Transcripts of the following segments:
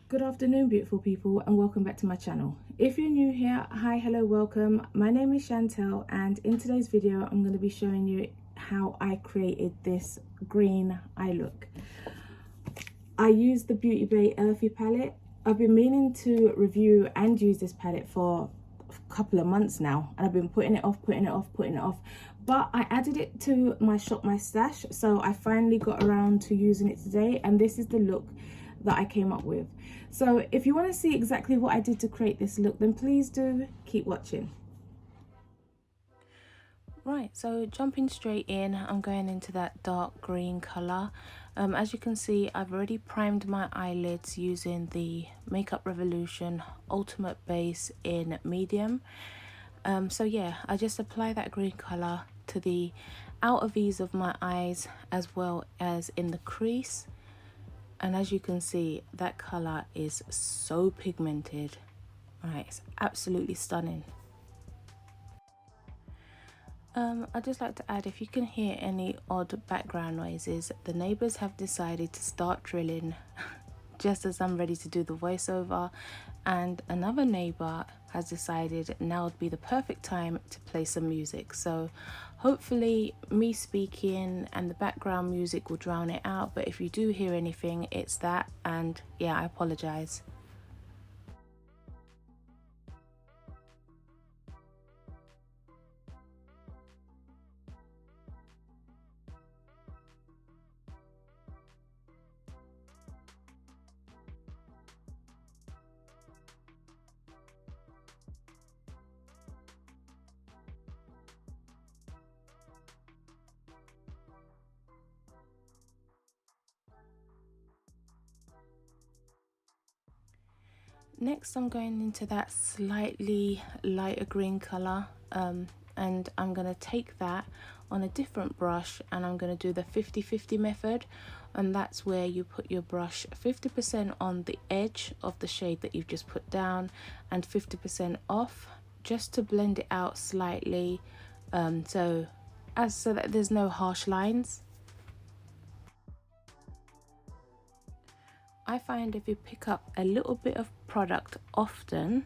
Good afternoon, beautiful people, and welcome back to my channel. If you're new here, hi, hello, welcome. My name is Chantel, and in today's video I'm going to be showing you how I created this green eye look. I used the Beautybay Earthy palette. I've been meaning to review and use this palette for a couple of months now, and I've been putting it off, but I added it to my shop my stash, so I finally got around to using it today, and this is the look that I came up with. So if you want to see exactly what I did to create this look, then please do keep watching. Right, so jumping straight in, I'm going into that dark green colour. As you can see, I've already primed my eyelids using the Makeup Revolution Ultimate Base in medium. So yeah, I just apply that green colour to the outer V's of my eyes as well as in the crease. And as you can see, that colour is so pigmented. Right, it's absolutely stunning. I'd just like to add, if you can hear any odd background noises, the neighbours have decided to start drilling just as I'm ready to do the voiceover, and another neighbour has decided now would be the perfect time to play some music. So hopefully me speaking and the background music will drown it out, but if you do hear anything, it's that, and yeah, I apologise. Next, I'm going into that slightly lighter green colour, and I'm going to take that on a different brush, and I'm going to do the 50-50 method, and that's where you put your brush 50% on the edge of the shade that you've just put down and 50% off, just to blend it out slightly, so that there's no harsh lines. I find if you pick up a little bit of product often,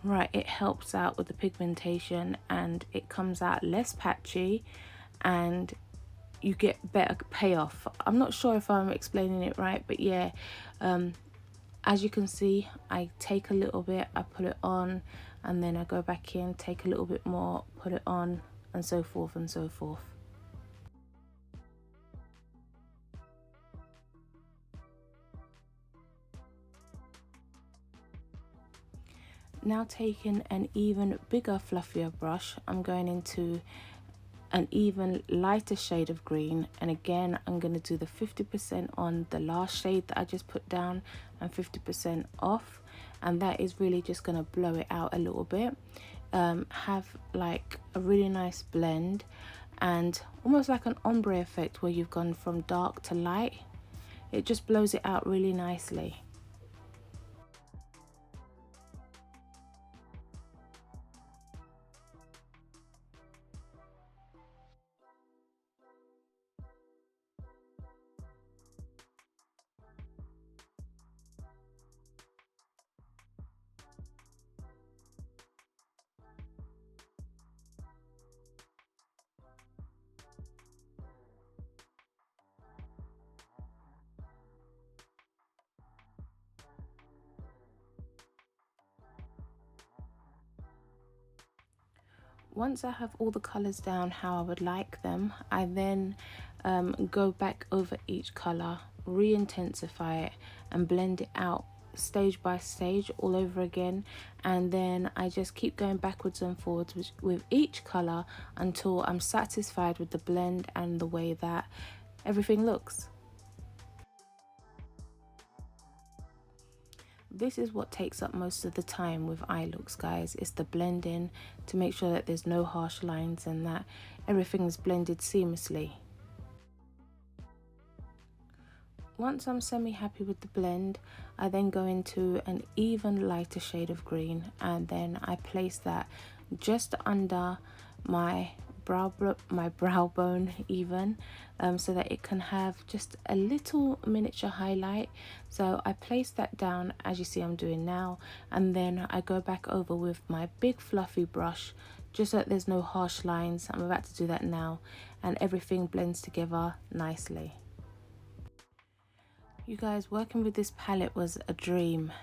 right, it helps out with the pigmentation and it comes out less patchy and you get better payoff. I'm not sure if I'm explaining it right, but yeah, as you can see, I take a little bit, I put it on, and then I go back in, take a little bit more, put it on, and so forth and so forth. Now taking an even bigger, fluffier brush, I'm going into an even lighter shade of green, and again I'm going to do the 50% on the last shade that I just put down and 50% off, and that is really just going to blow it out a little bit. Have like a really nice blend and almost like an ombre effect where you've gone from dark to light. It just blows it out really nicely. Once I have all the colours down how I would like them, I then go back over each colour, re-intensify it and blend it out stage by stage all over again, and then I just keep going backwards and forwards with each colour until I'm satisfied with the blend and the way that everything looks. This is what takes up most of the time with eye looks, guys. It's the blending to make sure that there's no harsh lines and that everything is blended seamlessly. Once I'm semi-happy with the blend, I then go into an even lighter shade of green, and then I place that just under my my brow bone even, so that it can have just a little miniature highlight. So I place that down as you see I'm doing now, and then I go back over with my big fluffy brush just so that there's no harsh lines. I'm about to do that now, and everything blends together nicely. You guys, working with this palette was a dream.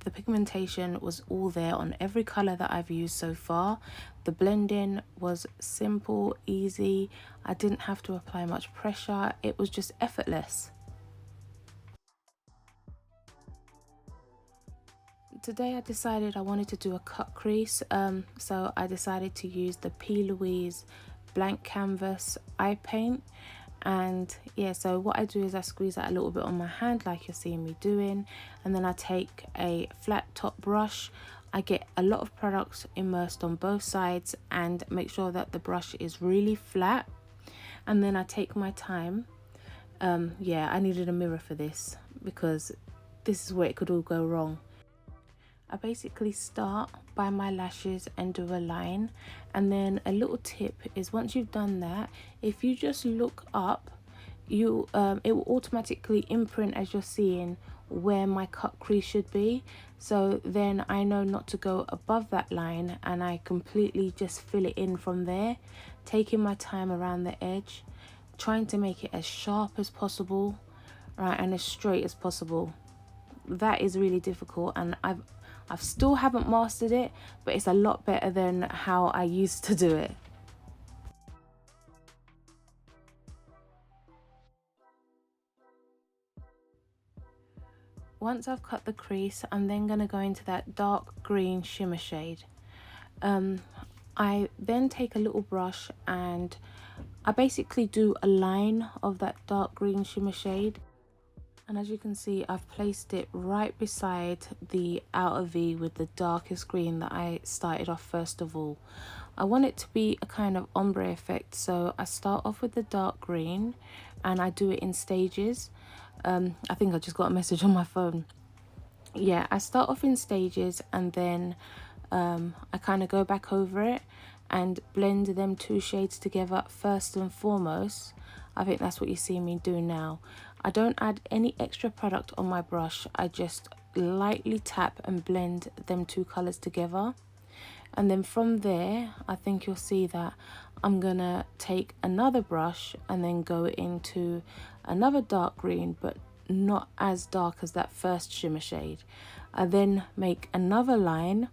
The pigmentation was all there on every color that I've used so far. The blending was simple, easy. I didn't have to apply much pressure. It was just effortless. Today I decided I wanted to do a cut crease, so I decided to use the Plouise blank canvas eye paint. And yeah, so what I do is I squeeze that a little bit on my hand like you're seeing me doing, and then I take a flat top brush. I get a lot of product immersed on both sides and make sure that the brush is really flat, and then I take my time. Yeah, I needed a mirror for this because this is where it could all go wrong. I basically start by my lashes and do a line, and then a little tip is once you've done that, if you just look up, it will automatically imprint as you're seeing where my cut crease should be. So then I know not to go above that line, and I completely just fill it in from there, taking my time around the edge, trying to make it as sharp as possible, right, and as straight as possible. That is really difficult, and I still haven't mastered it, but it's a lot better than how I used to do it. Once I've cut the crease, I'm then going to go into that dark green shimmer shade. I then take a little brush and I basically do a line of that dark green shimmer shade. And as you can see, I've placed it right beside the outer V with the darkest green that I started off first of all. I want it to be a kind of ombre effect, so I start off with the dark green and I do it in stages. I think I just got a message on my phone. Yeah, I start off in stages, and then I kind of go back over it and blend them two shades together first and foremost. I think that's what you see me do now. I don't add any extra product on my brush. I just lightly tap and blend them two colors together. And then from there, I think you'll see that I'm gonna take another brush and then go into another dark green, but not as dark as that first shimmer shade. I then make another line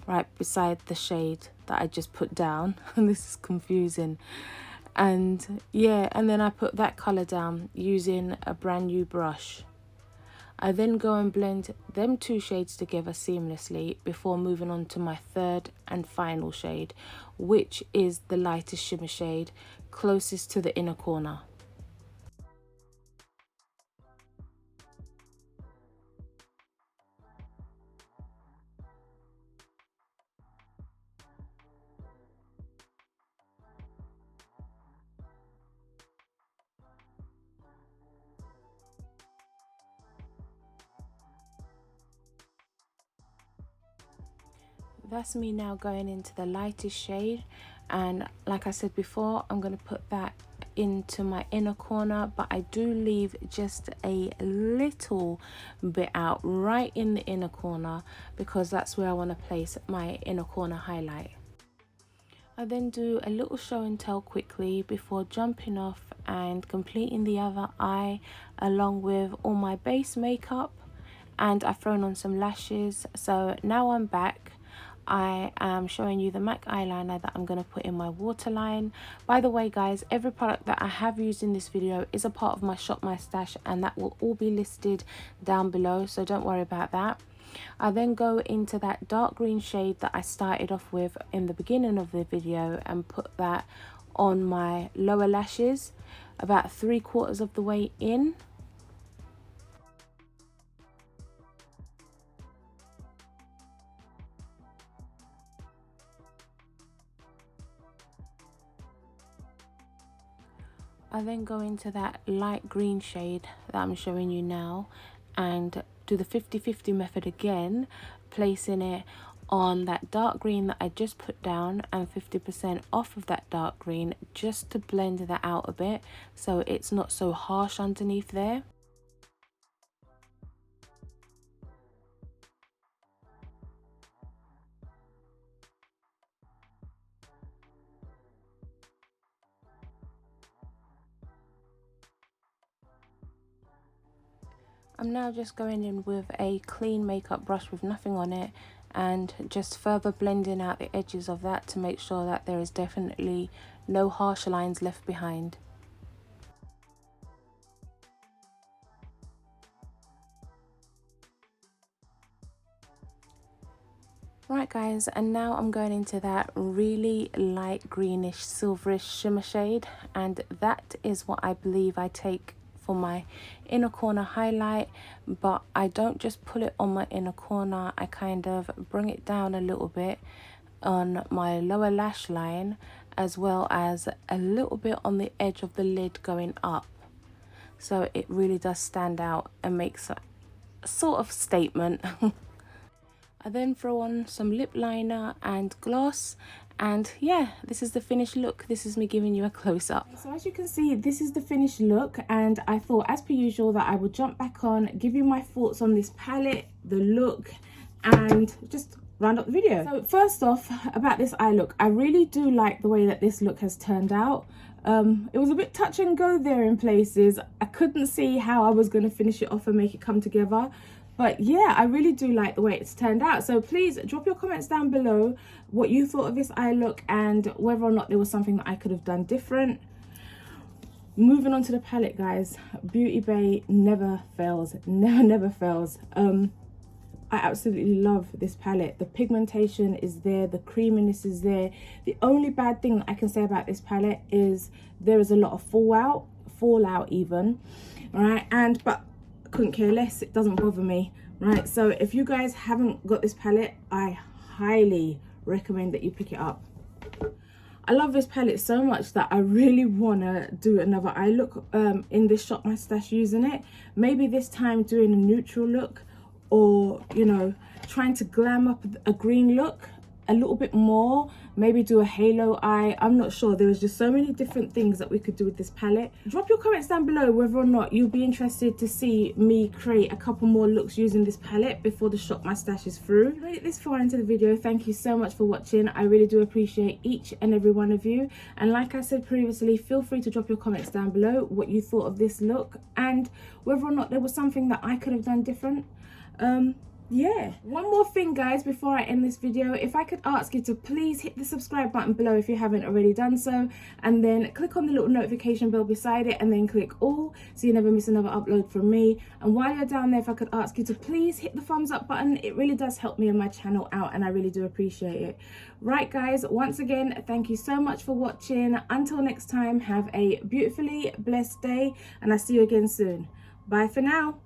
right beside the shade that I just put down. And this is confusing. And yeah, and then I put that color down using a brand new brush. I then go and blend them two shades together seamlessly before moving on to my third and final shade, which is the lightest shimmer shade closest to the inner corner. That's me now going into the lightest shade, and like I said before, I'm going to put that into my inner corner, but I do leave just a little bit out right in the inner corner because that's where I want to place my inner corner highlight. I then do a little show and tell quickly before jumping off and completing the other eye along with all my base makeup, and I've thrown on some lashes. So now I'm back. I am showing you the MAC eyeliner that I'm going to put in my waterline. By the way guys, every product that I have used in this video is a part of my Shop My Stash, and that will all be listed down below, so don't worry about that. I then go into that dark green shade that I started off with in the beginning of the video and put that on my lower lashes about 3/4 of the way in. I then go into that light green shade that I'm showing you now and do the 50-50 method again, placing it on that dark green that I just put down and 50% off of that dark green, just to blend that out a bit so it's not so harsh underneath there. I'm now just going in with a clean makeup brush with nothing on it and just further blending out the edges of that to make sure that there is definitely no harsh lines left behind. Right guys, and now I'm going into that really light greenish silverish shimmer shade, and that is what I believe I take for my inner corner highlight, but I don't just pull it on my inner corner, I kind of bring it down a little bit on my lower lash line, as well as a little bit on the edge of the lid going up, so it really does stand out and makes a sort of statement. I then throw on some lip liner and gloss, and yeah, this is the finished look. This is me giving you a close-up. So as you can see, this is the finished look, and I thought as per usual that I would jump back on, give you my thoughts on this palette, the look, and just round up the video. So first off, about this eye look, I really do like the way that this look has turned out. It was a bit touch and go there in places. I couldn't see how I was going to finish it off and make it come together. But yeah, I really do like the way it's turned out. So please drop your comments down below what you thought of this eye look and whether or not there was something that I could have done different. Moving on to the palette, guys. Beautybay never fails. Never fails. I absolutely love this palette. The pigmentation is there, the creaminess is there. The only bad thing that I can say about this palette is there is a lot of fallout even, right? But couldn't care less, it doesn't bother me, right? So if you guys haven't got this palette, I highly recommend that you pick it up. I love this palette so much that I really want to do another eye look in this Shop My Stash using it. Maybe this time doing a neutral look, or you know, trying to glam up a green look a little bit more, maybe do a halo eye. I'm not sure. There was just so many different things that we could do with this palette. Drop your comments down below whether or not you'll be interested to see me create a couple more looks using this palette before the Shop My Stash is through. If you made it this far into the video, thank you so much for watching. I really do appreciate each and every one of you, and like I said previously, feel free to drop your comments down below what you thought of this look and whether or not there was something that I could have done different. Yeah, one more thing guys before I end this video, if I could ask you to please hit the subscribe button below if you haven't already done so, and then click on the little notification bell beside it and then click all so you never miss another upload from me. And while you're down there, if I could ask you to please hit the thumbs up button, it really does help me and my channel out and I really do appreciate it. Right guys, once again, thank you so much for watching. Until next time, have a beautifully blessed day and I'll see you again soon. Bye for now.